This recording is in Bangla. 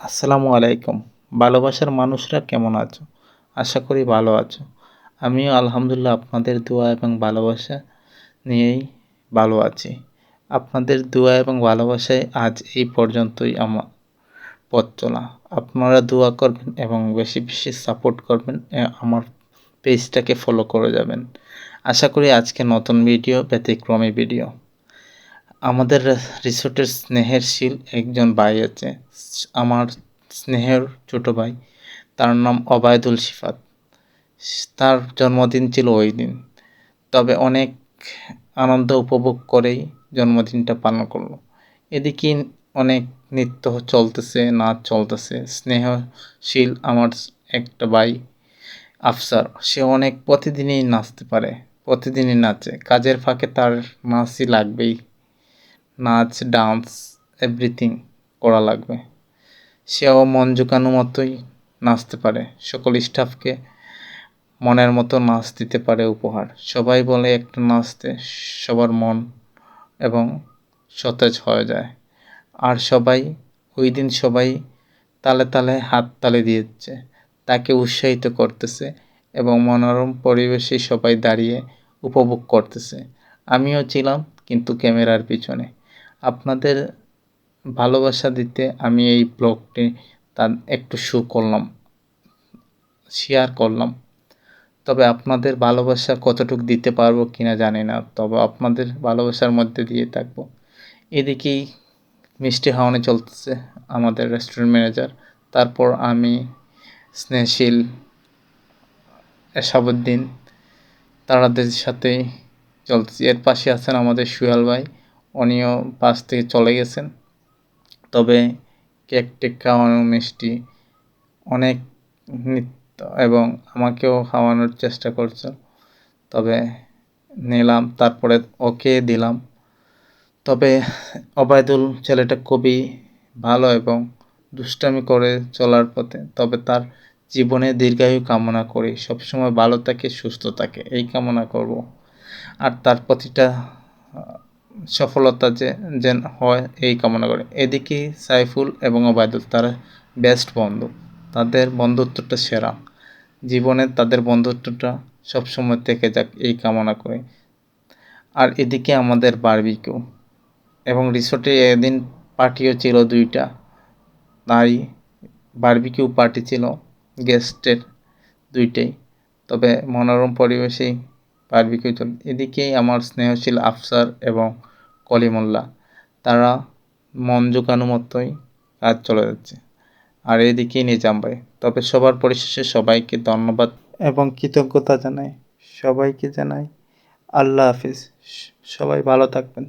আসসালামু আলাইকুম। ভালোবাসার মানুষরা কেমন আছো? আশা করি ভালো আছো। আমিও আলহামদুলিল্লাহ আপনাদের দোয়া এবং ভালোবাসা নিয়েই ভালো আছি। আপনাদের দোয়া এবং ভালোবাসায় আজ এই পর্যন্তই আমার পথ চলা। আপনারা দোয়া করবেন এবং বেশি বেশি সাপোর্ট করবেন। আমার পেজটাকে ফলো করে যাবেন। আশা করি আজকে নতুন ভিডিও, ব্যতিক্রমী ভিডিও। আমাদের রিসোর্টের স্নেহের শীল একজন ভাই আছে, আমার স্নেহের ছোট ভাই। তার নাম অবায়দুল সিফাত। তার জন্মদিন ছিল ওই দিন। তবে অনেক আনন্দ উপভোগ করেই জন্মদিনটা পালন করলো। এদিকে অনেক নৃত্য চলতেছে, নাচ চলতেছে। স্নেহশীল আমার একটা ভাই আফসার, সে অনেক প্রতিদিনই নাচতে পারে, প্রতিদিনই নাচে। কাজের ফাঁকে তার নাচই লাগবেই। নাচ, ডান্স, এভরিথিং করা লাগবে। সেও মন জোগানো মতোই নাচতে পারে। সকল স্টাফকে মনের মতো নাচ দিতে পারে উপহার। সবাই বলে একটা নাচতে সবার মন এবং সতেজ হয়ে যায়। আর ওই দিন সবাই তালে তালে হাততালি দিয়েছে, তাকে উৎসাহিত করতেছে এবং মনোরম পরিবেশে সবাই দাঁড়িয়ে উপভোগ করতেছে। আমিও ছিলাম, কিন্তু ক্যামেরার পিছনে। আপনাদের ভালোবাসা দিতে আমি এই ব্লগটি তার একটু শেয়ার করলাম। তবে আপনাদের ভালোবাসা কতটুকু দিতে পারবো কিনা জানি না, তবে আপনাদের ভালোবাসার মধ্যে দিয়ে থাকবো। এদিকেই মিষ্টি খাওয়ানো চলতেছে আমাদের রেস্টুরেন্ট ম্যানেজার, তারপর আমি, স্নেহশীল, এসাবুদ্দিন, তারাদের সাথেই চলতেছি। এর পাশে আছেন আমাদের সুয়াল ভাই, উনিও পাশ থেকে চলে গেছেন। তবে কেক টেক খাওয়ানো, মিষ্টি, অনেক নৃত্য এবং আমাকেও খাওয়ানোর চেষ্টা করছে। তবে নিলাম, তারপরে ওকে দিলাম। তবে অবায়দুল ছেলেটা খুবই ভালো এবং দুষ্টামি করে চলার পথে। তবে তার জীবনে দীর্ঘায়ু কামনা করি, সবসময় ভালো থাকে, সুস্থ থাকে, এই কামনা করব। আর তার প্রতিটা সফলতা যেন হয় এই কামনা করে। এদিকে সাইফুল এবং ওবায়দুল, তারা বেস্ট বন্ধু। তাদের বন্ধুত্বটা সেরা। জীবনে তাদের বন্ধুত্বটা সবসময় থেকে যাক এই কামনা করে। আর এদিকে আমাদের বারবিকিউ এবং রিসোর্টে এদিন পার্টিও ছিল 2টা। তাই বারবিকিউ পার্টি ছিল গেস্টের 2টাই। তবে মনোরম পরিবেশেই বারবিকিউ চল। এদিকেই আমার স্নেহশীল আফসার এবং কলিমুল্লাহ, তারা মন জোগানো মতোই কাজ চলে যাচ্ছে। আর এদিকেই নিজাম ভাই। তবে সবার পরিশেষে সবাইকে ধন্যবাদ এবং কৃতজ্ঞতা জানাই। সবাইকে জানাই আল্লাহ হাফিজ। সবাই ভালো থাকবেন।